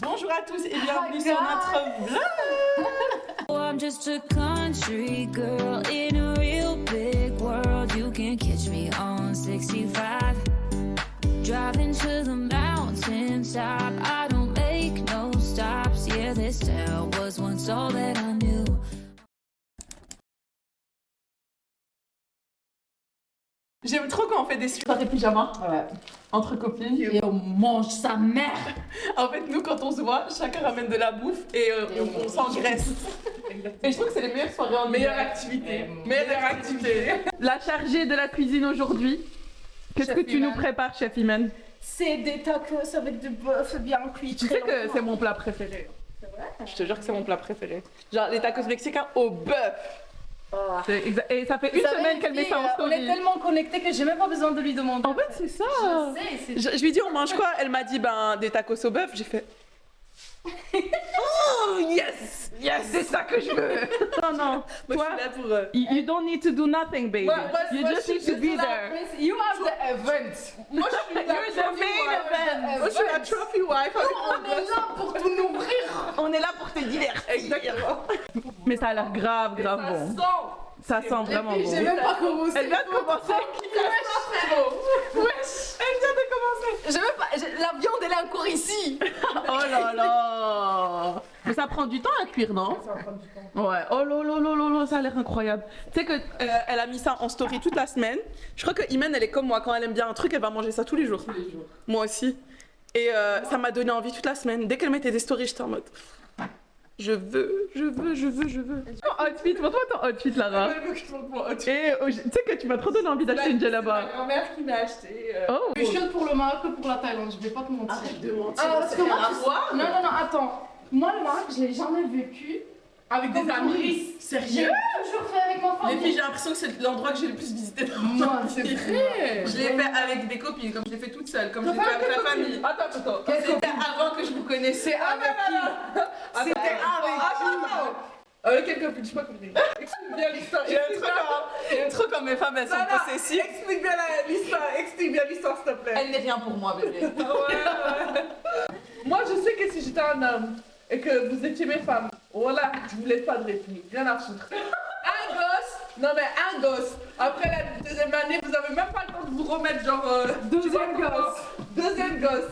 Bonjour à tous et bienvenue sur notre vlog. I'm just a country girl in a real big world. You can catch me on 65, driving to the mountaintop. I don't make no stops. Yeah, this town was once all that I knew. J'aime trop quand on fait des soirées pyjama entre copines. Et on mange sa mère. En fait, nous, quand on se voit, chacun ramène de la bouffe et on s'engraisse. Et je trouve que c'est les meilleures soirées en Meilleure hiver. activité. Meilleure activité. La chargée de la cuisine aujourd'hui. Qu'est-ce Chef que tu Iman. nous prépares, chef Iman? C'est des tacos avec du bœuf bien cuit. Tu sais que c'est mon plat préféré. C'est vrai. Je te jure que c'est mon plat préféré. Genre les tacos mexicains au bœuf. Ah. Et ça fait une semaine qu'elle met ça en On est story. tellement connectés que j'ai même pas besoin de lui demander. En fait, c'est ça. Je sais, c'est... Je lui ai dit, on mange quoi? Elle m'a dit, ben, des tacos au bœuf. J'ai fait. Oh, yes! Yes, c'est ça que je veux! Non, non. Moi, Toi, je suis là pour. you don't need to do nothing, baby. You just need to be there. You are the event. Moi, je suis la You're the trophy main wife. event. Moi, je suis la trophy wife. avec On mon est gosse. là pour tout nourrir. On est là pour te divertir. Exactement. Mais ça a l'air grave, grave Ça bon. sent. Ça sent vraiment J'ai bon. même pas commencé. Elle vient de commencer. Très beau. Wesh, elle vient de commencer. J'ai même pas... La viande, elle est encore ici. Oh là là. Mais ça prend du temps à cuire, non? Ça va prendre du temps. Ouais, oh là, ça a l'air incroyable. Tu sais que elle a mis ça en story toute la semaine. Je crois que Imen, elle est comme moi, quand elle aime bien un truc, elle va manger ça tous les jours. Moi aussi. Et ça m'a donné envie toute la semaine. Dès qu'elle mettait des stories, j'étais en mode je veux. Ton outfit, montre-moi ton outfit, Lara. Elle veut que je monte mon outfit. Et tu sais que tu m'as trop donné envie d'acheter une C'est djellaba. ma grand-mère qui m'a acheté. Oh. Je suis chaude pour le Maroc que pour la Thaïlande, je vais pas te mentir. Arrête de mentir. Ah, parce que moi, à voir. Non, attends. Moi, le Maroc, je l'ai jamais vécu. Avec des Comme amis. touriste. J'ai Sérieux. toujours fait avec ma Les famille. filles, j'ai l'impression que c'est l'endroit que j'ai le plus visité. Non, c'est vrai. Je l'ai fait avec des copines, comme je l'ai fait toute seule, comme je l'ai T'as fait fait avec la avec famille. Attends. C'était avant que je vous connaissais. Avec qui? C'était avec qui? Avec quelle copine? Je sais pas compris. Explique bien l'histoire. J'aime trop quand mes femmes elles sont possessives. Explique bien l'histoire, s'il te plaît. Elle n'est rien pour moi, bébé. Ouais. Moi, je sais que si j'étais un homme et que vous étiez mes femmes, voilà, je vous laisse pas de répit. Rien à foutre. Un gosse, non mais un gosse. Après la deuxième année, vous avez même pas le temps de vous remettre, genre. Deuxième gosse. Deuxième gosse.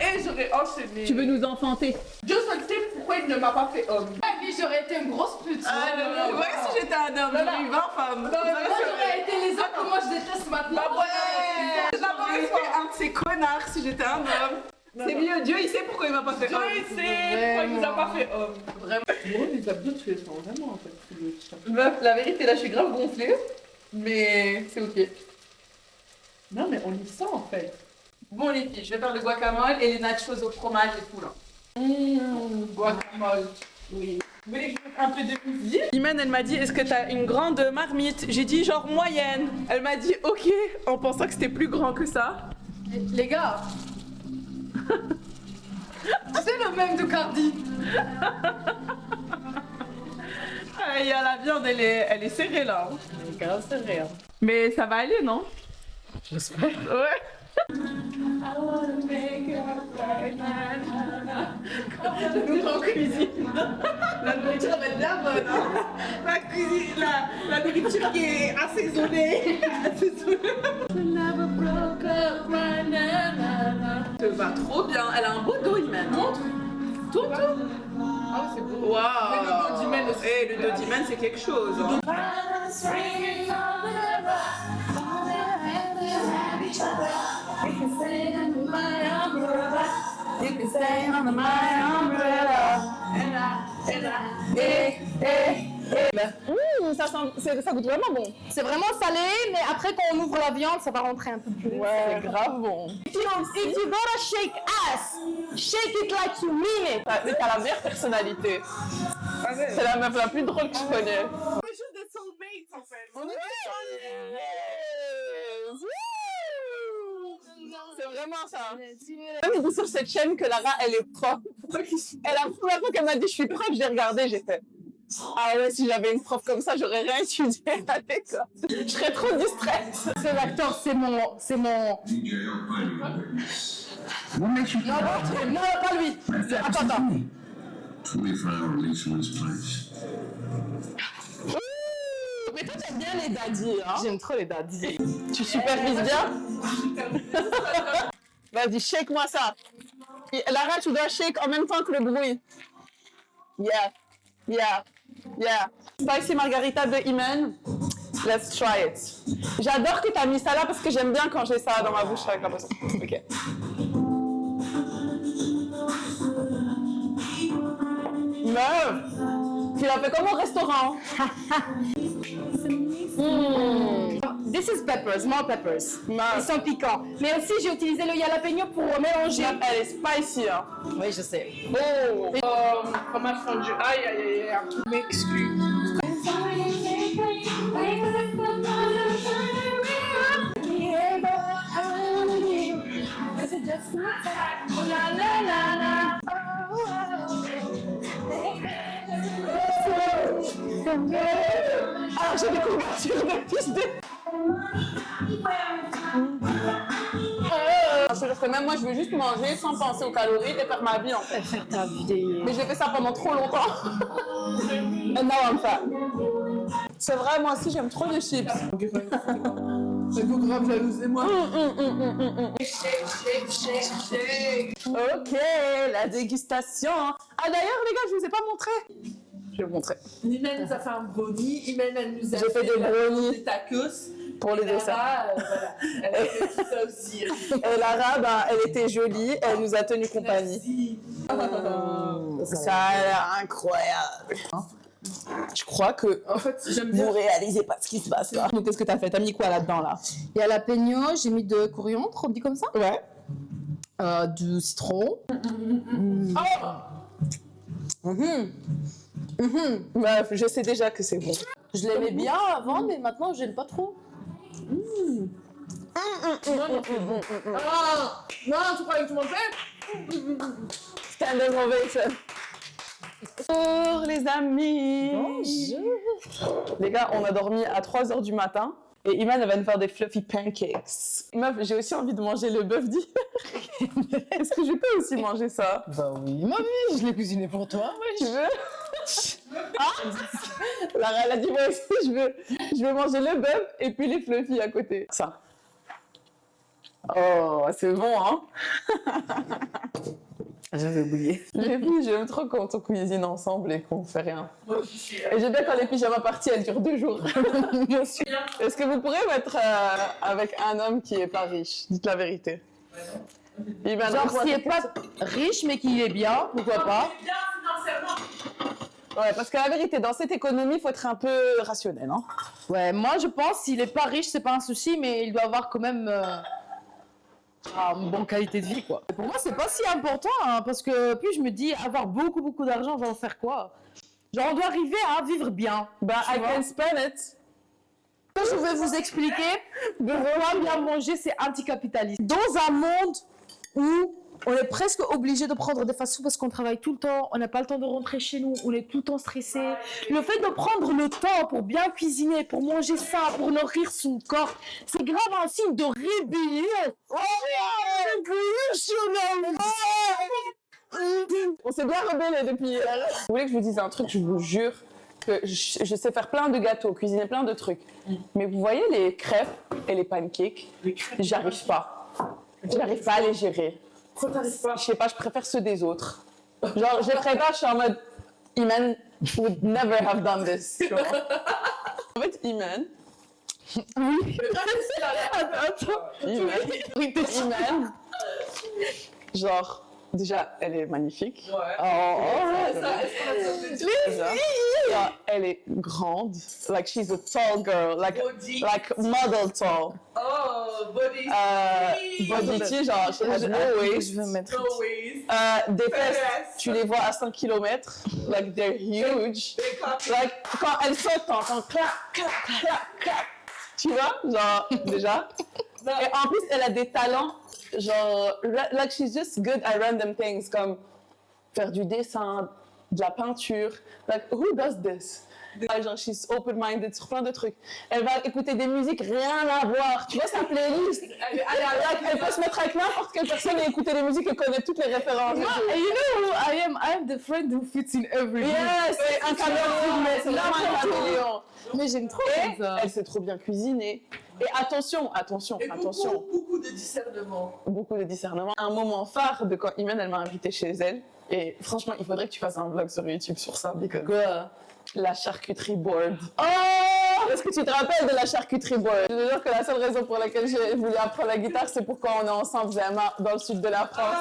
Et j'aurais enchaîné. Tu veux nous enfanter? Dieu seul sait pourquoi il ne m'a pas fait homme. Ma vie, j'aurais été une grosse pute. Moi, si j'étais un homme, j'aurais eu 20 femmes. Non, Moi, j'aurais été les hommes que moi je déteste maintenant. Bah ouais. J'aurais été un de ces connards si j'étais un homme. C'est mieux, Dieu il sait pourquoi il m'a pas fait Dieu homme. il sait pourquoi il nous a pas fait homme. Vraiment. Bon, les abdos, tu les sens vraiment en fait. Meuf, la vérité, là je suis grave gonflée. Mais c'est ok. Non, mais on y sent en fait. Bon les filles, je vais faire le guacamole et les nachos au fromage et tout là. Guacamole. Oui. Vous voulez que je mette un peu de cuisine? Imen, elle m'a dit, est-ce que t'as une grande marmite? J'ai dit genre moyenne. Elle m'a dit ok, en pensant que c'était plus grand que ça. Les gars. C'est le même de Cardi. Il y a la viande, elle est serrée là. Grave, c'est rien. Mais ça va aller, non? J'espère. Ouais. Nous en cuisine. La nourriture va être bien bonne. Hein. La cuisine, la nourriture qui est assaisonnée. Ça va trop bien. Elle a un beau dos, Imen. Montre. Tout. Ah, c'est beau. Waouh. Mais le dos d'Imen aussi. Eh, le dos d'Imen, c'est quelque chose. Hein. Ça goûte vraiment bon. C'est vraiment salé, mais après quand on ouvre la viande, ça va rentrer un peu plus. Ouais, grave bon. If you gotta shake ass, shake it like you mean it. Mais t'as la meilleure personnalité. C'est la meuf la plus drôle que je connais. On est juste des soulmates en fait. C'est vraiment ça. Même dit sur cette chaîne que Lara, elle est propre. Elle a la première fois qu'elle m'a dit je suis propre, j'ai regardé, j'ai fait. Ah ouais, si j'avais une prof comme ça, j'aurais rien étudié à l'école. Je serais trop distraite. Ce acteur, c'est mon... What makes you Non, pas lui. Attends. 24-hour release from this place. Mais toi, t'aimes bien les daddies, hein? J'aime trop les daddies. Tu supervises bien? Vas-y, shake-moi ça. Lara, tu dois shake en même temps que le bruit. Yeah. Spicy margarita de Iman. Let's try it. J'adore que t'as mis ça là parce que j'aime bien quand j'ai ça dans ma bouche avec la boisson. Ok. Meuf, tu l'as fait comme au restaurant. This is peppers, more peppers. Ils sont piquants. Mais aussi, j'ai utilisé le jalapeno pour mélanger. Elle est spicy, hein. Oui, je sais. Oh. Fromage fondu. Aïe. Tu m'excuses. Alors, j'ai des couvertures de plus de... C'est-à-dire que même moi, je veux juste manger sans penser aux calories et faire ma vie, en fait. Faire ta vie. Mais j'ai fait ça pendant trop longtemps. And now I'm fat. C'est vrai, moi aussi, j'aime trop les chips. C'est tout grave jalouse et moi. Shake. Ok, la dégustation. Ah, d'ailleurs, les gars, je vous ai pas montré. Je vais vous montrer. Imen nous a fait un brownie. Imen, elle nous a J'ai fait des brownies. des tacos. Pour les dessins. Voilà. Elle a fait tout ça aussi. Et Lara, ben, elle était jolie, elle nous a tenu compagnie. Merci. Ça a l'air incroyable. Je crois que En fait, j'aime bien. vous réalisez pas ce qui se passe là. Donc, qu'est-ce que t'as fait? T'as mis quoi là-dedans là? Il y a la peigno, j'ai mis de coriandre, on dit comme ça. Ouais. Du citron. Bref, je sais déjà que c'est bon. Je l'aimais bien avant, mais maintenant, je n'aime pas trop. Ah, non, tu croyais que tu mangeais? Standing ovation. Bonjour les amis. Bonjour. Les gars, on a dormi à 3h du matin. Et Iman, elle va nous faire des fluffy pancakes. Meuf, j'ai aussi envie de manger le bœuf d'hier. Est-ce que je peux aussi manger ça? Bah oui, ma vie, je l'ai cuisiné pour toi. Tu veux? Ah, Lara, elle a dit moi aussi, je veux manger le bœuf et puis les fluffy à côté. Ça. Oh, c'est bon, hein? J'avais oublié. J'aime trop quand on cuisine ensemble et qu'on fait rien. Et j'aime bien quand les pyjamas parties, elles durent 2 jours. Est-ce que vous pourrez mettre avec un homme qui est pas riche? Dites la vérité. Genre, s'il n'est pas riche, mais qu'il est bien, pourquoi pas? Bien financièrement. Ouais, parce que la vérité, dans cette économie, il faut être un peu rationnel, hein. Ouais, moi, je pense s'il n'est pas riche, c'est pas un souci, mais il doit avoir quand même une bonne qualité de vie, quoi. Pour moi, c'est pas si important, hein, parce que puis je me dis, avoir beaucoup d'argent, on va en faire quoi? Genre, on doit arriver à vivre bien. Bah, Tu I vois? can spend it. Je vais vous expliquer, pourquoi bien manger, c'est anticapitaliste. Dans un monde où on est presque obligé de prendre des fast-food parce qu'on travaille tout le temps, on n'a pas le temps de rentrer chez nous, on est tout le temps stressé. Le fait de prendre le temps pour bien cuisiner, pour manger ça, pour nourrir son corps, c'est grave un signe de rébellion. On s'est bien rebellé depuis hier. Vous voulez que je vous dise un truc? Je vous jure que je sais faire plein de gâteaux, cuisiner plein de trucs. Mais vous voyez les crêpes et les pancakes, j'arrive pas. J'arrive pas à les gérer. Pourquoi t'arrives pas? Je sais pas, je préfère ceux des autres. Genre, je les prépare, je suis en mode Iman would never have done this. Tu vois. En fait, Iman. Oui. Attends. Iman. Genre, déjà, elle est magnifique. Ouais. Genre, elle est grande. Like, she's a tall girl. Body. Like model tall. Oh, body. Body, genre, she has no waist. Je veux mettre. No ways. Des fesses, Yes. tu les vois à 5 km. Like, they're huge. They clap. Like, quand elles sautent, t'entends clac, clac, clac, clac. Tu vois, genre, déjà. Non. Et en plus, elle a des talents, genre, like, she's just good at random things, comme faire du dessin, de la peinture. Like, who does this? Genre, she's open-minded sur plein de trucs. Elle va écouter des musiques rien à voir. Tu vois sa playlist? Elle peut se mettre avec n'importe quelle personne et écouter des musiques et connaître toutes les références. You know who I am? I am the friend who fits in every group. Yes, c'est un caméléon, mais c'est vraiment un caméléon. Mais j'aime trop Et ça. elle sait trop bien cuisiner. Et attention. Beaucoup de discernement. Beaucoup de discernement. Un moment phare de quand Imen, elle m'a invitée chez elle. Et franchement, il faudrait que tu fasses un vlog sur YouTube sur ça. Quoi? La charcuterie board. Oh! Est-ce que tu te rappelles de la charcuterie board? Je veux dire que la seule raison pour laquelle j'ai voulu apprendre la guitare, c'est pour quand on est ensemble, dans le sud de la France,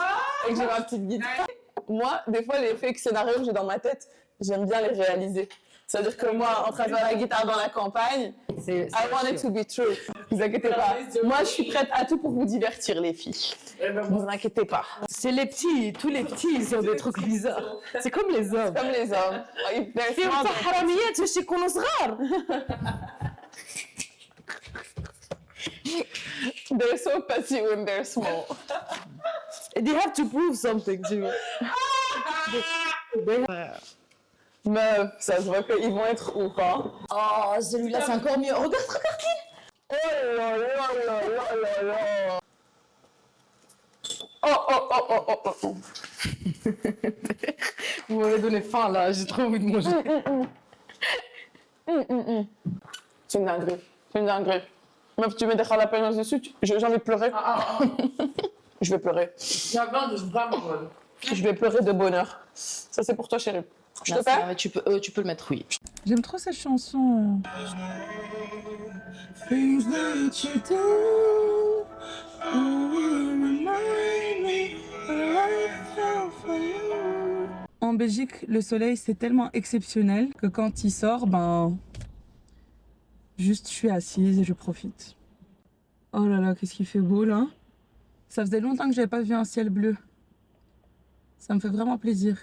et que j'ai ma petite guitare. Moi, des fois, les fake scénarios que j'ai dans ma tête, j'aime bien les réaliser. C'est-à-dire que moi, en train de faire la guitare dans la campagne, I want it to be true. Ne vous inquiétez pas. Moi, je suis prête à tout pour vous divertir, les filles. Ne vous inquiétez pas. C'est les petits, tous les petits, ils ont des trucs bizarres. C'est comme les hommes. Comme les hommes. في حراميات باش يكونوا صغار. They're so petty when they're small. They have to prove something to you. Meuf, ça se voit qu'ils vont être ouf, hein. Oh, celui-là c'est encore mieux. Regarde. Oh là là là là. Oh. Vous m'avez donné faim là, j'ai trop envie de manger. C'est une dinguerie. Meuf, tu mets des jalapenos dessus, j'ai envie de pleurer. Je vais pleurer. Je vais pleurer de bonheur. Ça, c'est pour toi, chérie. Je te fais? Tu peux le mettre, oui. J'aime trop cette chanson. Things that you do, remind me I fell for you. En Belgique, le soleil, c'est tellement exceptionnel que quand il sort, juste je suis assise et je profite. Oh là là, qu'est-ce qu'il fait beau là. Ça faisait longtemps que j'avais pas vu un ciel bleu. Ça me fait vraiment plaisir.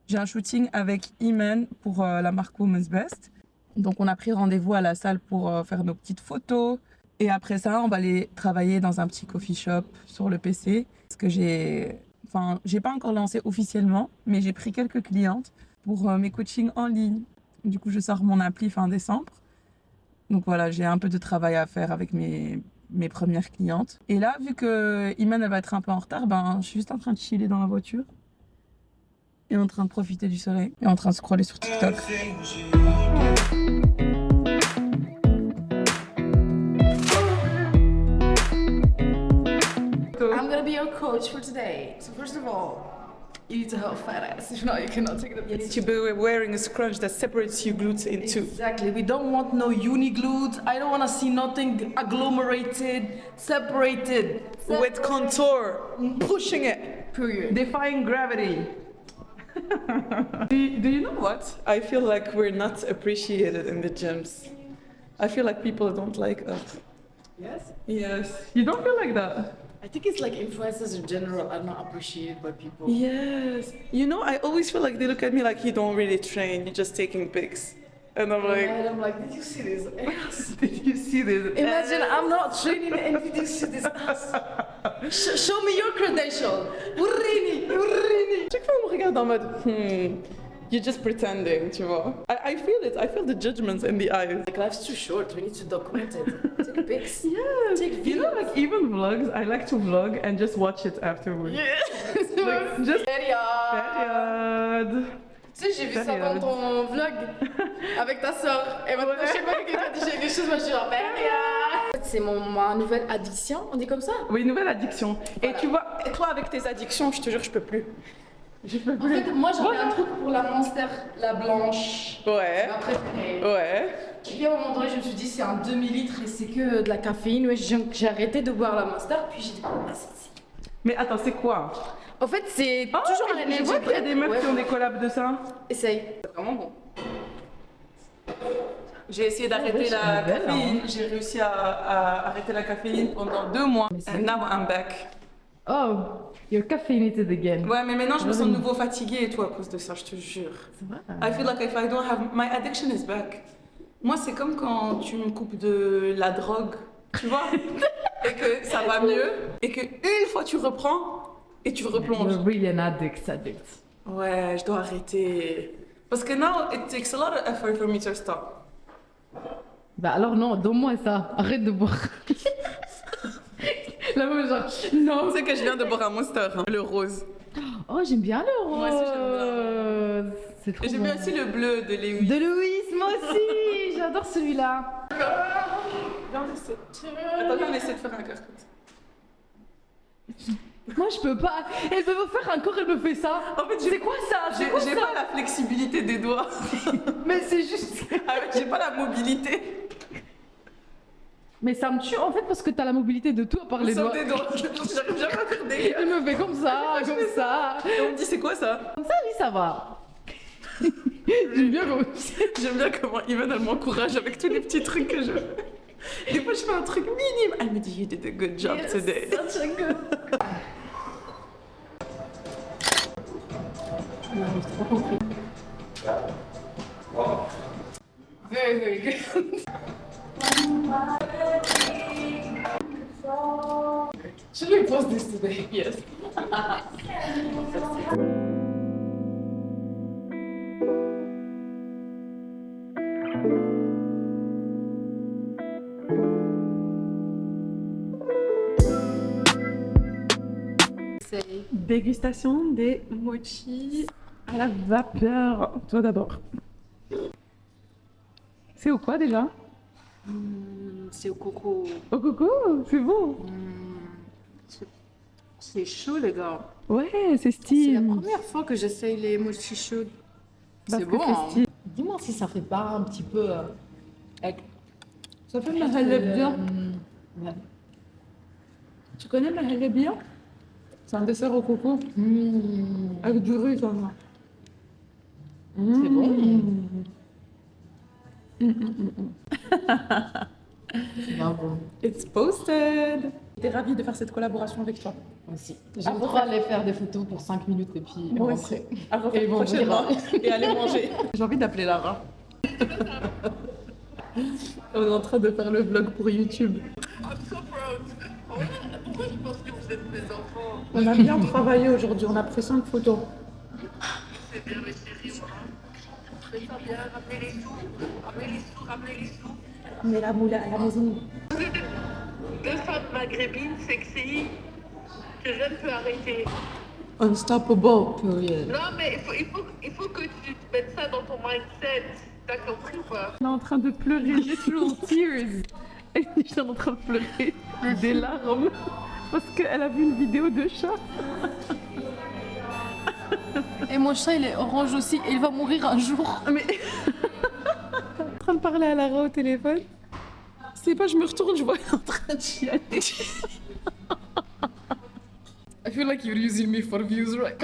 J'ai un shooting avec Imen pour la marque Women's Best. Donc on a pris rendez-vous à la salle pour faire nos petites photos. Et après ça, on va aller travailler dans un petit coffee shop sur le PC. Parce que j'ai pas encore lancé officiellement, mais j'ai pris quelques clientes pour mes coachings en ligne. Du coup, je sors mon appli fin décembre. Donc voilà, j'ai un peu de travail à faire avec mes premières clientes. Et là, vu que Imen elle va être un peu en retard, je suis juste en train de chiller dans la voiture. Et en train de profiter du soleil. Et en train de scroller sur TikTok. I'm gonna be your coach for today. So first of all, you need to help fat ass. If not, you cannot take the You need to be wearing a scrunch that separates your glutes in two. Exactly. We don't want no uni glutes. I don't want to see nothing agglomerated, separated. With contour, pushing it, Period. defying gravity. Do you know what? I feel like we're not appreciated in the gyms. I feel like people don't like us. Yes? Yes. You don't feel like that? I think it's like influencers in general are not appreciated by people. Yes. You know, I always feel like they look at me like you don't really train, you're just taking pics. And I'm like, And I'm like, did you see this ass? did you see this? Imagine I'm not training and did you see this ass? Show me your credential. Urrini. Chaque fois, on me regarde en mode, you're just pretending, tu vois. I feel it. I feel the judgments in the eyes. Like life's too short. We need to document it. Take pics. Yes. Take You know, videos. like even vlogs, I like to vlog and just watch it afterwards. Like, just period. Tu sais, j'ai vu ça dans ton vlog avec ta soeur. Et maintenant, je sais pas quelqu'un dit j'ai des choses, moi je suis genre période. C'est ma nouvelle addiction, on dit comme ça. Oui, nouvelle addiction. Et tu vois, et toi avec tes addictions, je te jure, je peux plus. Je peux En plus. fait, moi j'avais un truc pour la Monster, la blanche. Ouais. Ma préférée. Ouais. Et puis à un moment donné, je me suis dit c'est un demi-litre et c'est que de la caféine. Ouais, j'ai arrêté de boire la Monster, puis j'ai dit ah, celle-ci. Mais attends, c'est quoi? En fait, c'est toujours un Je energy vois qu'il y a des meufs Ouais. qui ont des collabs de ça. Essaye. C'est vraiment bon. J'ai essayé d'arrêter la caféine. J'ai réussi à arrêter la caféine pendant 2 mois. And now I'm back. Oh, you're caffeinated again. Ouais, mais maintenant je me sens de nouveau fatiguée et tout à cause de ça, je te jure. I feel like if I don't have... My addiction is back. Moi, c'est comme quand tu me coupes de la drogue, tu vois, et que ça va mieux, et que une fois tu reprends, et tu replonges. You're really an addict. Ouais, je dois arrêter. Parce que now, it takes a lot of effort for me to stop. Bah alors non, donne-moi ça. Arrête de boire. La meuf genre, non. Tu sais que je viens de boire un Monster, hein, le rose. Oh, j'aime bien le rose. Moi aussi, j'aime bien. C'est trop Et j'aime bon. bien aussi le bleu de Lewis. De Louis, moi aussi. J'adore celui-là. Viens, on essaie. Attends, on essaie de faire un cœur comme ça. Moi, je peux pas. Elle veut me faire un corps, elle me fait ça. En fait, C'est quoi ça? C'est quoi j'ai ça? pas la flexibilité des doigts. Mais c'est juste. J'ai pas la mobilité. Mais ça me tue en fait parce que t'as la mobilité de tout à part les Sauf doigts. des doigts. J'arrive jamais à faire des. Elle me fait comme ça, comme ça. Et on me dit, c'est quoi ça? Comme ça, oui, ça va. J'aime bien comme J'aime bien comment Ivan elle m'encourage avec tous les petits trucs que je fais. Des fois, je fais un truc minime. Elle me dit, you did a good job today. such a good. Very, very good. Should we post this today? Yes. Dégustation des mochis à la vapeur. Toi d'abord. C'est au quoi déjà? C'est au coco. Au coco, c'est bon. C'est chaud, les gars. Ouais, c'est C'est la style. première fois que j'essaye les mochis chauds. Parce C'est que bon. c'est Hein. style. Dis-moi si ça fait pas un petit peu. Ça fait mahalebia. Ouais. Tu connais mahalebia? C'est un dessert au coco. Avec du riz, ça va. C'est bon. C'est bien bon. It's posted. J'étais ravie de faire cette collaboration avec toi. Moi aussi. J'aime trop aller faire des photos pour 5 minutes et puis Moi rentrer. aussi. À refaire Et bon, prochainement. Et aller manger. J'ai envie d'appeler Lara. On est en train de faire le vlog pour YouTube. On a bien travaillé aujourd'hui, on a pris 5 photos. Mais la moula à la maison. Deux femmes maghrébines sexy que je ne peux arrêter. Unstoppable. Non, mais il faut que tu te mettes ça dans ton mindset. T'as compris ou pas? On est en train de pleurer, literal tears. Je suis en train de pleurer des larmes parce qu'elle a vu une vidéo de chat. Et mon chat il est orange aussi et il va mourir un jour. Mais en train de parler à Lara au téléphone. C'est pas, je me retourne, je vois elle est en train de chialer. I feel like you're using me for views, right?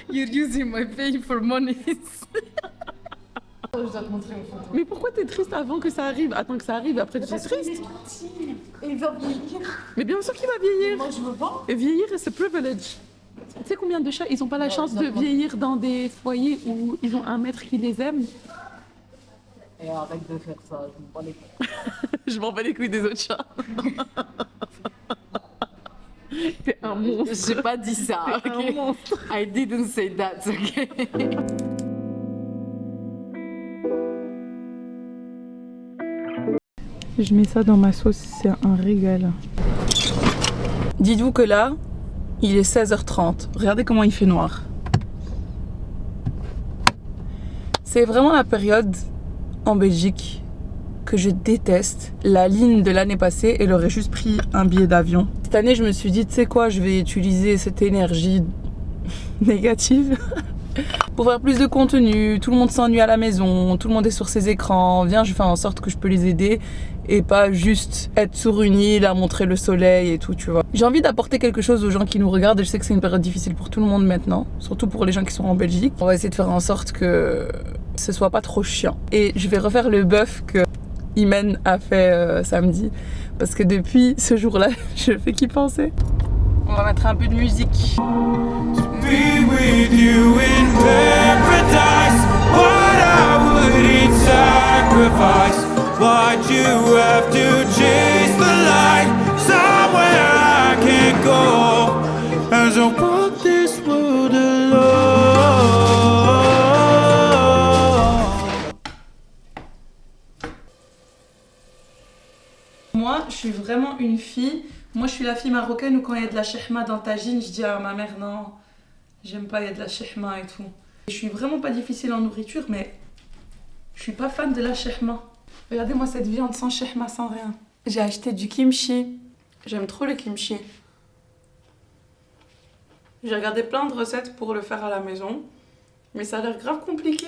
You're using my pain for money. Je dois te montrer une photo. Mais pourquoi t'es triste avant que ça arrive? Attends que ça arrive, après tu es triste. Et il va vieillir. Mais bien sûr qu'il va vieillir. Moi je veux pas. Et vieillir, c'est privilege. Tu sais combien de chats, ils ont pas la chance de vieillir dans des foyers où ils ont un maître qui les aime? Et arrête de faire ça, je me bats les couilles. Je m'en bats les couilles des autres chats. T'es un monstre. J'ai pas dit ça, T'es un ok? monstre. I didn't say that, ok? Je mets ça dans ma sauce, c'est un régal. Dites-vous que là, il est 16h30. Regardez comment il fait noir. C'est vraiment la période en Belgique que je déteste. La ligne de l'année passée, elle aurait juste pris un billet d'avion. Cette année, je me suis dit, tu sais quoi, je vais utiliser cette énergie négative pour faire plus de contenu. Tout le monde s'ennuie à la maison, tout le monde est sur ses écrans. Viens, je fais en sorte que je peux les aider et pas juste être sur une île à montrer le soleil et tout, tu vois. J'ai envie d'apporter quelque chose aux gens qui nous regardent et je sais que c'est une période difficile pour tout le monde maintenant, surtout pour les gens qui sont en Belgique. On va essayer de faire en sorte que ce soit pas trop chiant. Et je vais refaire le bœuf que Imen a fait samedi parce que depuis ce jour-là, je fais qu'y penser. On va mettre un peu de musique. Be with you in paradise. What I wouldn't sacrifice. Why'd you have to chase the light? Somewhere I can't go as I walk this world alone. suis vraiment une fille. Moi, je suis la fille marocaine où quand il y a de la shehma dans le tagine, je dis à ma mère non, j'aime pas, il y a de la shehma et tout. Je suis vraiment pas difficile en nourriture, mais je suis pas fan de la shehma. Regardez-moi cette viande sans shehma, sans rien. J'ai acheté du kimchi. J'aime trop le kimchi. J'ai regardé plein de recettes pour le faire à la maison, mais ça a l'air grave compliqué.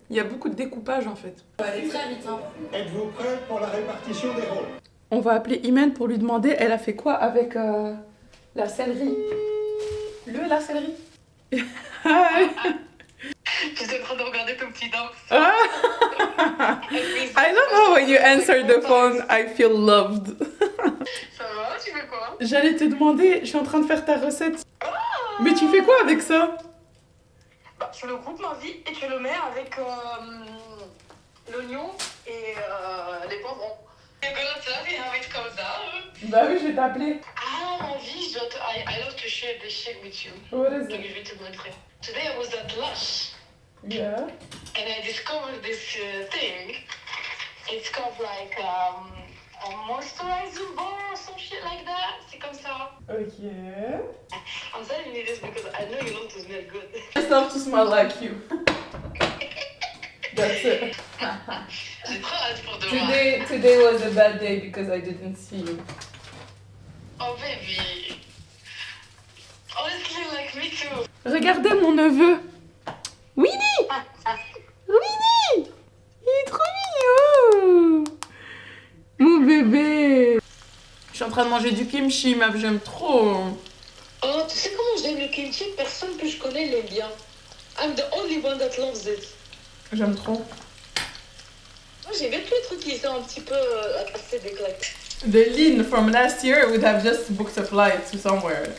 Il y a beaucoup de découpage en fait. Êtes-vous prêts pour la répartition des rôles? On va appeler Imen pour lui demander, elle a fait quoi avec la céleri? La céleri. Je suis en train de regarder ton petit danse. I love how when you answer the phone, I feel loved. Ça va, tu fais quoi? J'allais te demander, je suis en train de faire ta recette. Mais tu fais quoi avec ça? Bah, tu le coupes ma vie et tu le mets avec l'oignon et les poivrons. You're gonna tell me how it comes out. Bah oui, je vais t'appeler. Ah, ma vie, I love to share this shit with you. What is Donc it? je vais te montrer. Today I was at Lush Yeah. and I discovered this thing. It's called like a moisturizer bar or some shit like that. C'est comme ça. Ok. I'm telling you this because I know you love to smell good. I just love to smell like you. That's it. J'ai trop hâte pour demain. Today was a bad day because I didn't see you. Oh baby. Honestly, like me too. Regardez mon neveu. Winnie. Winnie. Il est trop mignon. Mon bébé. Je suis en train de manger du kimchi, mais j'aime trop. Oh, tu sais comment j'aime le kimchi? Personne que je connais l'aime bien. I'm the only one that loves it. J'aime trop. Moi, j'aime bien tous les trucs qui sont un petit peu assez déclaqués. The Lynn from last year would have just booked a flight to somewhere.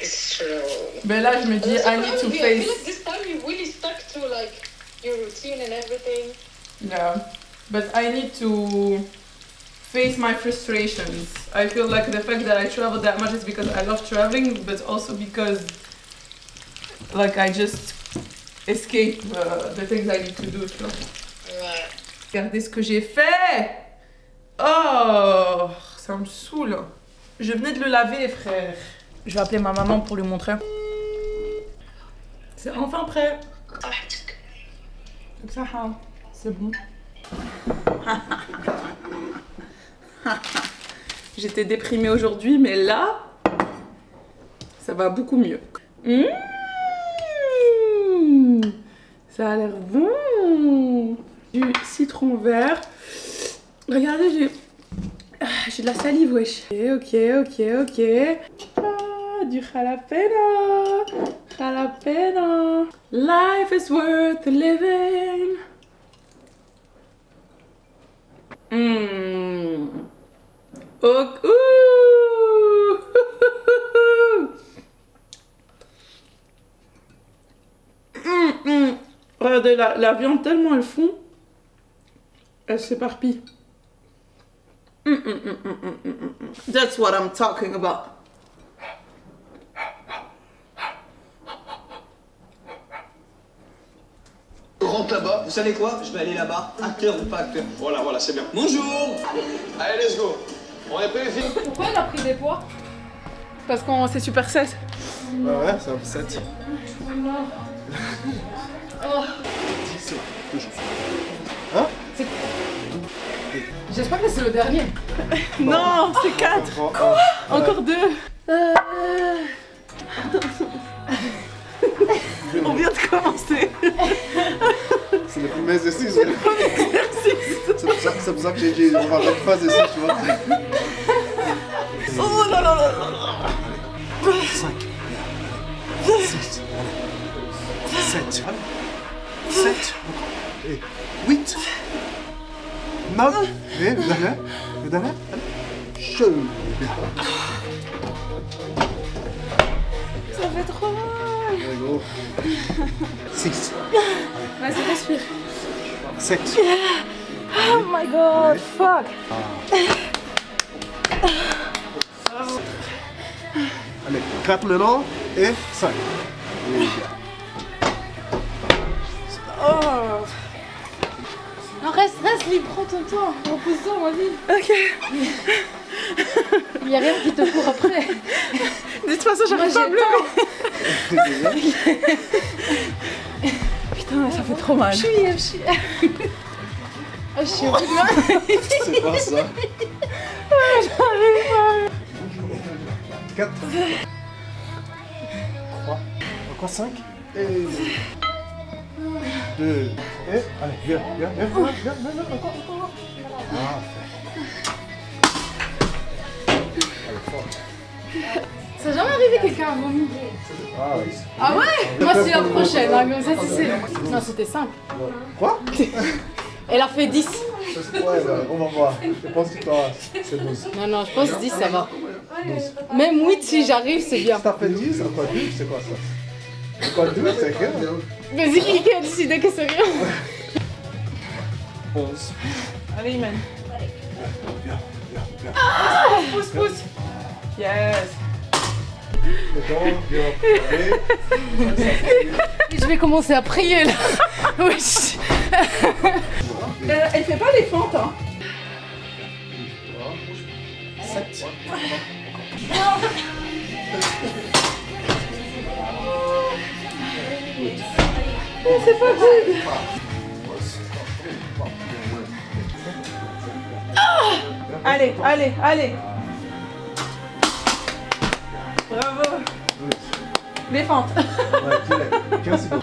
It's true. Mais là, je me dis, I need to I feel like face. this time you really stuck to like your routine and everything. Yeah, but I need to face my frustrations. I feel like the fact that I travel that much is because I love traveling, but also because like I just escape the things I need to do. Tu vois. Ouais. Regardez ce que j'ai fait. Oh, ça me saoule. Je venais de le laver, frère. Je vais appeler ma maman pour lui montrer. C'est enfin prêt. Donc ça, c'est bon. J'étais déprimée aujourd'hui, mais là, ça va beaucoup mieux. Ça a l'air bon. Du citron vert. Regardez, j'ai de la salive, wesh. Ok. Ah, du jalapeno. Jalapeno. Life is worth living. Oh, Regardez, la viande tellement elle fond, elle s'éparpille. That's what I'm talking about. Je rentre là-bas, vous savez quoi? Je vais aller là-bas, acteur ou pas acteur. Voilà, c'est bien. Bonjour. Allez, let's go. On est prêt les filles? Pourquoi elle a pris des poids? Parce qu'on c'est super 16. Ouais, c'est un peu 7. Hein? J'espère que c'est le dernier. Non, c'est 4. Encore 2. On vient de commencer. C'est le premier exercice. C'est pour ça que j'ai dit, on va mettre phase ici, tu vois. Oh là là là. 5, 6, 7, 7, et 8, 9, et le dernier, chaud. Ça fait trop mal. Allez, go. 6, Vas-y, respire. 7, Oh my god, fuck. allez, 4 maintenant, et 5. Oh. Non, reste libre, prends ton temps. Repose-toi, ma vie. Ok. Il n'y a rien qui te court après. De toute façon, j'arrive pas à me lever. Putain, ça fait trop mal. Je suis... Ah, je suis horrible. C'est pas ça. J'arrive pas. 4. 3. Encore 5. Et 2. Et allez, viens, encore. Ah, allez, fort. Ça n'a jamais arrivé quelqu'un a vomi. Ah, oui. Ah ouais? Moi, c'est la prochaine, hein, comme ça, tu sais. Non, c'était simple. Quoi? Elle a fait 10. Ouais, bah, on va voir. Je pense que toi, c'est 12. Non, je pense 10, ça va. Même 8, si j'arrive, c'est bien. Si t'as fait 10, c'est quoi 12? C'est quoi ça? C'est quoi 12? C'est rien. Mais c'est qui a décidé que c'est rien? 11. Allez, Iman. Viens. Pousse. Yes. Je vais commencer à prier là. Oui. Elle fait pas les fentes, hein. 7. C'est pas good. Allez. Bravo. Les fentes. Ouais, 15 secondes.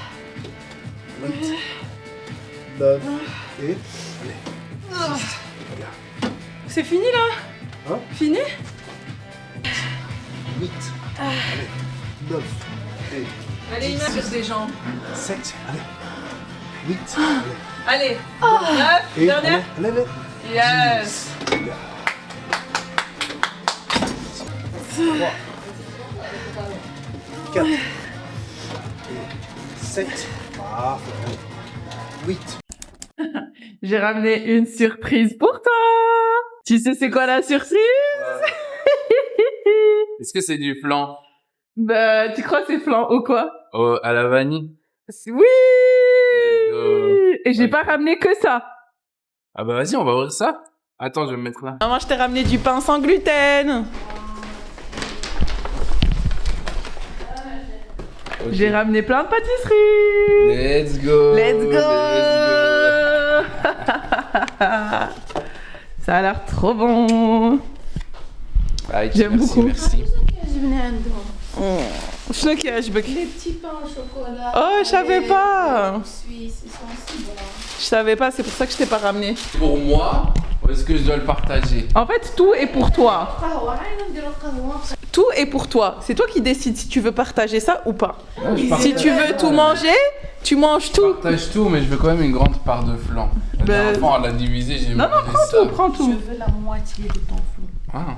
8. 9. Et. C'est fini là? Hein? Fini? 8. Allez. 9. Et. Allez, Iman, baisse les jambes. 7. Allez. 8. Allez. 9. Et. Dernière. Allez. Yes. 3. 4. Et 7. Parfait. 8. J'ai ramené une surprise pour toi. Tu sais c'est quoi la surprise? Est-ce que c'est du flan? Bah, tu crois que c'est flan ou quoi? Oh, à la vanille? Oui. Et j'ai pas ramené que ça. Ah bah vas-y, on va ouvrir ça. Attends, je vais me mettre là. Maman, je t'ai ramené du pain sans gluten. Okay. J'ai ramené plein de pâtisseries. Let's go. Ça a l'air trop bon. Ah, j'aime beaucoup. Merci. شنو كيعجبك؟ Les petits pains au chocolat. Oh, je savais pas. Suisse, ils sont aussi bons. Je savais pas, c'est pour ça que je t'ai pas ramené. Pour moi, ou est-ce que je dois le partager? En fait, tout est pour toi. Tout est pour toi. C'est toi qui décides si tu veux partager ça ou pas. Non, Si tu veux tout manger, tu manges tout. Je partage tout, mais je veux quand même une grande part de flan. La dernière fois, on l'a divisé, j'ai Non, mangé prends ça. tout, prends tout. Je veux la moitié de ton flan. Ah.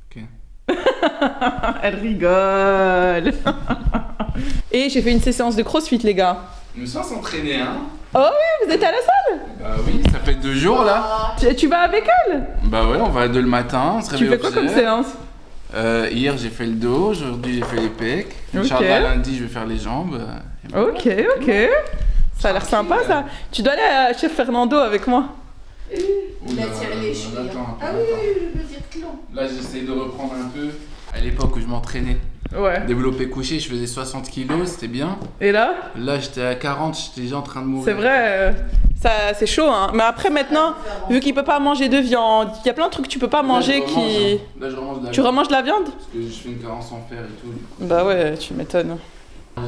Ok. Elle rigole. Et j'ai fait une séance de crossfit, les gars. Je me sens s'entraîner, hein? Oh oui, vous êtes à la salle? Bah oui, ça fait 2 jours là. Tu vas avec elle? Bah ouais, on va à 2 le matin, on se réveille Tu fais au quoi petit comme déj. séance? Hier j'ai fait le dos, aujourd'hui j'ai fait les pecs. Ok. Inch'Allah, lundi je vais faire les jambes. Et voilà. Ok. Ça a l'air sympa ça. Tu dois aller à Chef Fernando avec moi. Oula, tiré les cheveux. attends. Je veux dire clon. Là j'essaie de reprendre un peu. À l'époque où je m'entraînais, Ouais. développé couché, je faisais 60 kilos, c'était bien. Et là? Là j'étais à 40, j'étais déjà en train de mourir. C'est vrai, ça c'est chaud hein. Mais après maintenant, vu qu'il peut pas manger de viande, il y a plein de trucs que tu peux pas manger Là, je qui... remange, hein. Là je remange de la Tu viande. remanges de la viande? Parce que je fais une carence en fer et tout. Bah ouais, tu m'étonnes. Je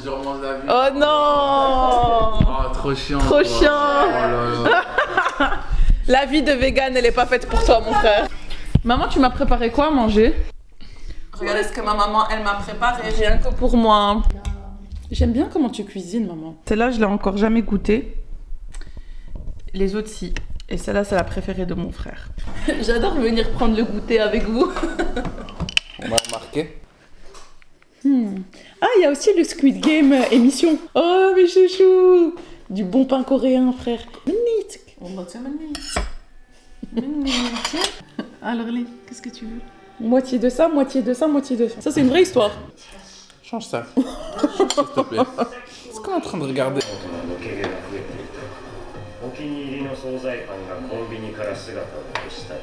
remange de la viande. Oh non! Oh, trop chiant. Trop quoi. chiant. Oh là là. La vie de vegan, elle est pas faite pour toi mon frère. Maman, tu m'as préparé quoi à manger? Regardez ce que ma maman, elle m'a préparé rien que pour moi. J'aime bien comment tu cuisines, maman. Celle-là, je l'ai encore jamais goûtée. Les autres, si. Et celle-là, c'est la préférée de mon frère. J'adore venir prendre le goûter avec vous. On va remarquer. Ah, il y a aussi le Squid Game émission. Oh, mes chouchous. Du bon pain coréen, frère. Minute. Alors, Lee, qu'est-ce que tu veux? Moitié de ça, moitié de ça, moitié de ça. Ça, c'est une vraie histoire. Change ça. Change, s'il te plaît. Qu'est-ce qu'on est en train de regarder? お気に入りの惣菜パンがコンビニから姿を消したり、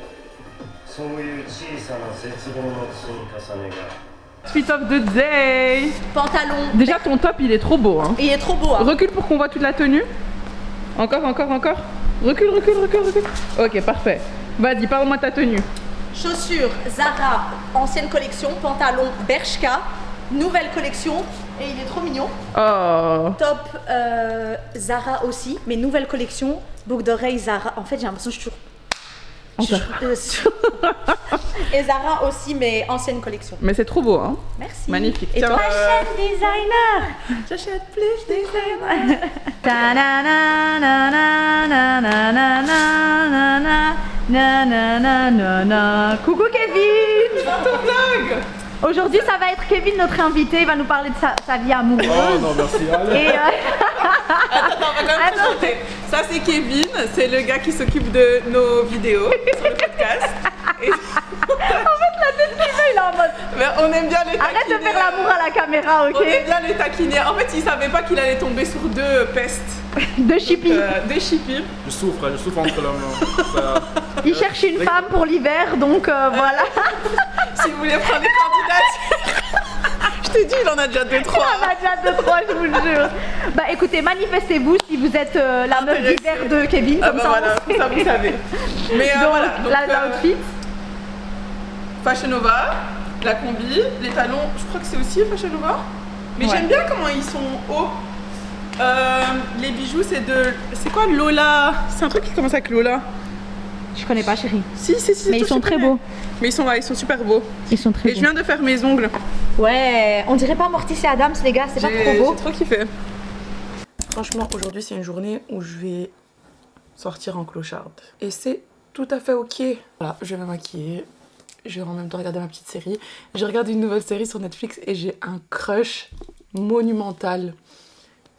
そういう小さな絶望の積み重ねが Fit of the day. Pantalon. Déjà ton top il est trop beau hein. Il est trop beau hein. Recule pour qu'on voit toute la tenue. Encore. Recule. Ok parfait. Vas-y parle-moi de ta tenue. Chaussures Zara, ancienne collection. Pantalon Bershka, nouvelle collection. Et il est trop mignon. Oh. Top Zara aussi, mais nouvelle collection. Boucle d'oreille Zara. En fait j'ai l'impression que je suis toujours... Et Zara aussi, mais ancienne collection. Mais c'est trop beau hein. Merci. Magnifique. Et toi designer. J'achète plus designer. Coucou Kevin. Ton vlog. Aujourd'hui ça va être Kevin notre invité, il va nous parler de sa vie amoureuse. Oh non merci. Et Attends, on va quand même présenter. Ça c'est Kevin, c'est le gars qui s'occupe de nos vidéos sur le podcast. Et... en fait la tête qu'il fait il est en mode... Mais on aime bien les taquiner. Arrête de faire l'amour à la caméra, ok? On aime bien les taquiner. En fait il savait pas qu'il allait tomber sur deux pestes. Deux chippies. Deux chippies. Je souffre entre la main. Il cherche une femme pour l'hiver donc voilà. Si vous voulez prendre des candidatures. Je t'ai dit, il en a déjà 2-3. Il en a déjà 2-3, je vous le jure. Bah écoutez, manifestez-vous si vous êtes la meuf d'hiver de Kevin, comme ça voilà, on sait. ça vous savez. Mais donc, voilà, donc l'outfit. Fashion Nova, la combi, les talons, je crois que c'est aussi Fashion Nova. Mais j'aime bien comment ils sont hauts. Les bijoux, c'est quoi Lola? C'est un truc qui commence avec Lola. Je connais pas chérie. Si. Mais ils sont très beaux. Mais ils sont super beaux. Ils sont très beaux. Et je viens de faire mes ongles. Ouais, on dirait pas Morticia Adams les gars, c'est pas trop beau. J'ai trop kiffé. Franchement, aujourd'hui c'est une journée où je vais sortir en clocharde. Et c'est tout à fait ok. Voilà, je vais me maquiller. Je vais en même temps regarder ma petite série. Je regarde une nouvelle série sur Netflix et j'ai un crush monumental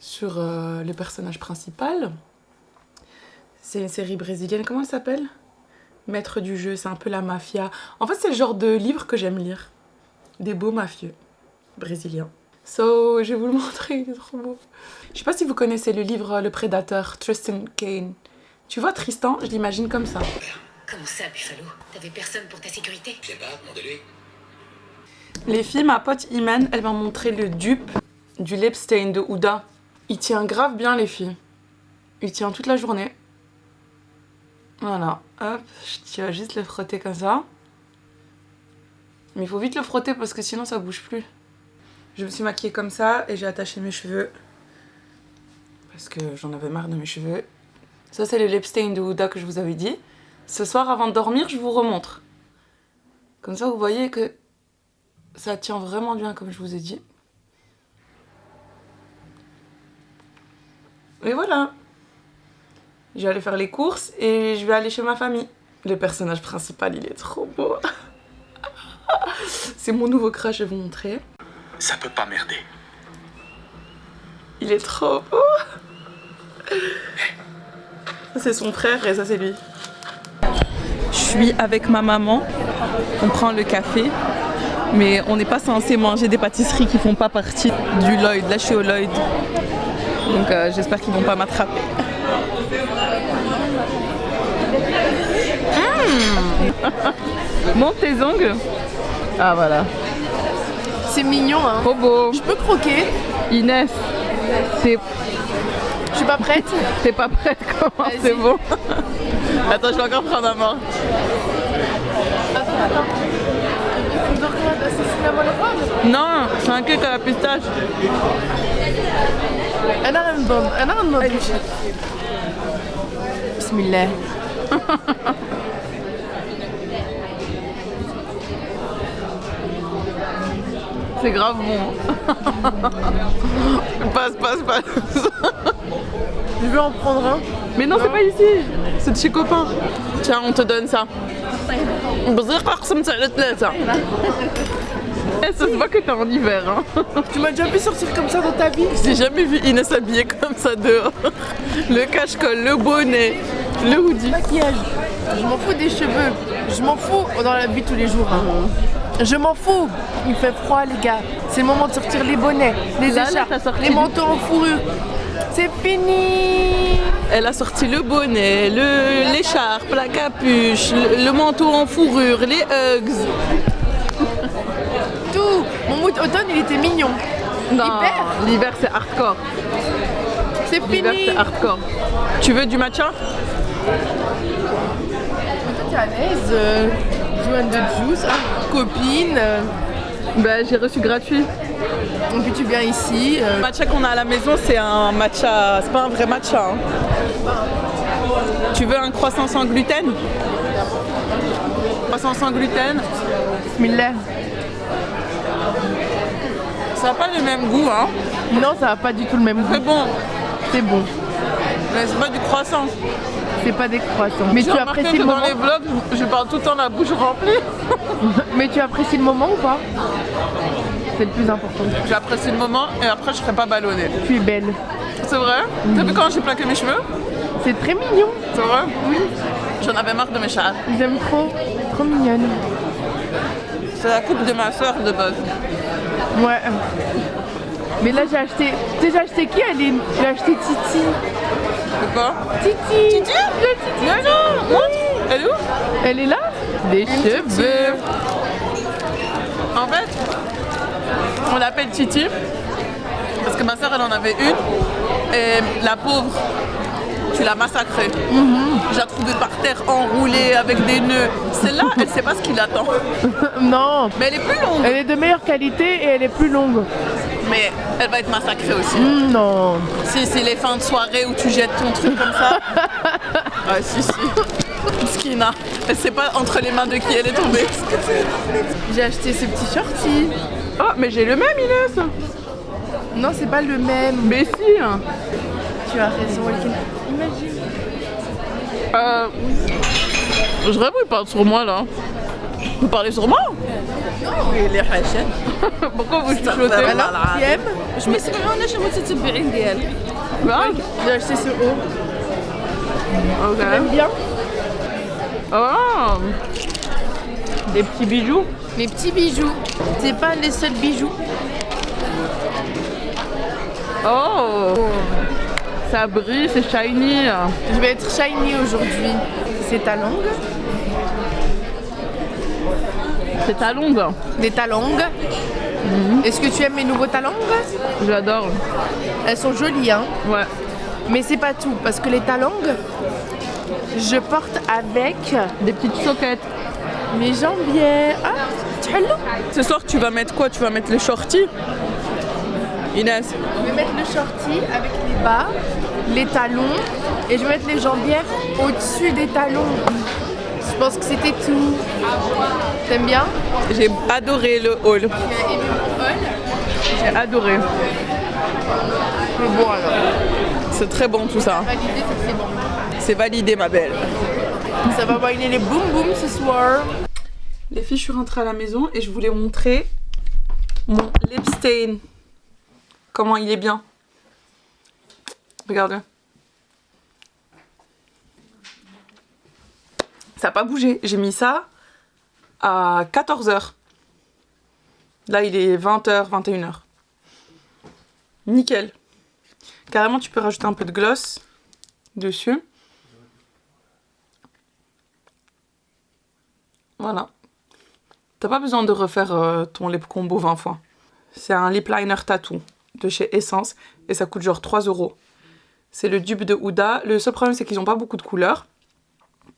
sur le personnage principal. C'est une série brésilienne, comment elle s'appelle? Maître du jeu, c'est un peu la mafia. En fait, c'est le genre de livre que j'aime lire. Des beaux mafieux brésiliens. So, je vais vous le montrer, il est trop beau. Je sais pas si vous connaissez le livre Le Prédateur, Tristan Kane. Tu vois Tristan, je l'imagine comme ça. Comment ça, Buffalo? T'avais personne pour ta sécurité? Je sais pas, demandez-lui. Les filles, ma pote Iman, elle m'a montré le dupe du lip stain de Huda. Il tient grave bien les filles. Il tient toute la journée. Voilà, hop, tu vas juste le frotter comme ça. Mais il faut vite le frotter parce que sinon ça bouge plus. Je me suis maquillée comme ça et j'ai attaché mes cheveux. Parce que j'en avais marre de mes cheveux. Ça c'est le lip stain de Huda que je vous avais dit. Ce soir avant de dormir, je vous remontre. Comme ça vous voyez que ça tient vraiment bien comme je vous ai dit. Et voilà. Je vais aller faire les courses et je vais aller chez ma famille. Le personnage principal, il est trop beau. C'est mon nouveau crush, je vais vous montrer. Ça peut pas merder. Il est trop beau. Ça c'est son frère et ça c'est lui. Je suis avec ma maman. On prend le café. Mais on n'est pas censé manger des pâtisseries qui font pas partie du Lloyd. Là je suis au Lloyd. Donc j'espère qu'ils vont pas m'attraper. Monte tes ongles. Ah voilà. C'est mignon hein. Trop beau. Je peux croquer. Inès, c'est... Je suis pas prête. T'es pas prête comment? C'est bon. Attends, je vais encore prendre un mort. Attends. Tu dois regarder assassiner à la Non, c'est un cake à la pistache. أنا غنضم بسم الله. C'est grave bon. Passe. Je vais en prendre un. Mais non, c'est pas ici. C'est de chez copain. Tiens, on te donne ça. Ça se voit que t'es en hiver. Hein. Tu m'as déjà vu sortir comme ça dans ta vie? J'ai jamais vu Inès habillée comme ça dehors. Le cache-col, le bonnet, le hoodie. Maquillage. Je m'en fous des cheveux. Je m'en fous dans la vie tous les jours. Hein. Je m'en fous. Il fait froid les gars. C'est le moment de sortir les bonnets, les écharpes, les manteaux en fourrure. C'est fini. Elle a sorti le bonnet, l'écharpe, la capuche, le manteau en fourrure, les Hugs. Tout. Mon mood automne, il était mignon. Non, l'hiver c'est hardcore. C'est fini. L'hiver c'est hardcore. Tu veux du matcha? T'es à l'aise. Joanne de juice, copine. Bah, j'ai reçu gratuit. Et puis tu viens ici. Le matcha qu'on a à la maison, c'est un matcha. C'est pas un vrai matcha. Hein. Tu veux un croissant sans gluten? Croissant sans gluten. Bismillah. Ça n'a pas le même goût, hein? Non, ça n'a pas du tout le même goût. C'est bon. C'est bon. Mais c'est pas du croissant. C'est pas des croissants. Mais tu apprécies le moment. Dans les vlogs, je parle tout le temps la bouche remplie. Mais tu apprécies le moment ou pas? C'est le plus important. J'apprécie le moment et après je serai pas ballonnée. Tu es belle. C'est vrai? T'as vu quand j'ai plaqué mes cheveux? C'est très mignon. C'est vrai? Oui. J'en avais marre de mes chats. J'aime trop. Trop mignonne. C'est la coupe de ma soeur de base. Ouais. Mais là j'ai acheté. Tu sais j'ai acheté qui Aline? J'ai acheté Titi. C'est quoi? Titi. Titi? Non, non, montre. Elle est où? Elle est là? Des cheveux. En fait, on l'appelle Titi parce que ma soeur elle en avait une et la pauvre, tu l'as massacrée. Je la trouvée par terre enroulée avec des nœuds. Celle-là, elle sait pas ce qui l'attend. Non. Mais elle est plus longue. Elle est de meilleure qualité et elle est plus longue. Mais elle va être massacrée aussi. Non. Si c'est les fins de soirée où tu jettes ton truc comme ça. Ouais, si. Skina. Elle sait pas entre les mains de qui elle est tombée. J'ai acheté ce petit shorty. Oh, mais j'ai le même, Inès. Non, c'est pas le même. Mais si. Tu as raison, imagine. Je rêve où il parle sur moi là. Vous parlez sur moi? Oui, les حاشا. Pourquoi vous chuchotez? Alors, tu aimes? Je me suis dit, on a chez moi, c'est bien idéal. J'ai acheté ce haut. Ok. J'aime bien. Oh, des petits bijoux. Mes petits bijoux. C'est pas les seuls bijoux. Oh, ça brille, c'est shiny. Je vais être shiny aujourd'hui. C'est ta langue. C'est ta longue. Des talangs. Est-ce que tu aimes mes nouveaux talangs? J'adore. Elles sont jolies, hein? Ouais. Mais c'est pas tout, parce que les talangs, je porte avec des petites soquettes. Mes jambières. Ah, ce soir, tu vas mettre quoi? Tu vas mettre les shorties? Inès? Je vais mettre le shorty avec les bas, les talons, et je vais mettre les jambières au-dessus des talons. Je pense que c'était tout. T'aimes bien? J'ai adoré le haul. Tu as aimé mon haul? J'ai adoré. C'est bon alors. C'est très bon tout ça. Validé, c'est bon. C'est validé ma belle. Ça va winer les boum boum ce soir. Les filles, je suis rentrée à la maison et je voulais montrer mon lip stain. Comment il est bien. Regardez. Ça n'a pas bougé. J'ai mis ça à 14h. Là, il est 20h, 21h. Nickel. Carrément, tu peux rajouter un peu de gloss dessus. Voilà. T'as pas besoin de refaire ton lip combo 20 fois. C'est un lip liner tattoo de chez Essence et ça coûte genre 3 €. C'est le dupe de Huda. Le seul problème, c'est qu'ils ont pas beaucoup de couleurs.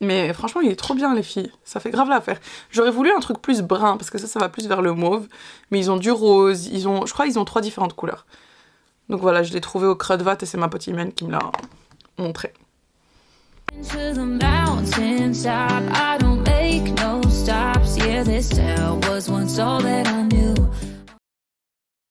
Mais franchement, il est trop bien, les filles. Ça fait grave l'affaire. J'aurais voulu un truc plus brun, parce que ça va plus vers le mauve. Mais ils ont du rose, je crois qu'ils ont 3 différentes couleurs. Donc voilà, je l'ai trouvé au Crudvat et c'est ma pote Imen qui me l'a montré. To the mountaintop, I don't make no stops. Yeah, this town was once all that I knew.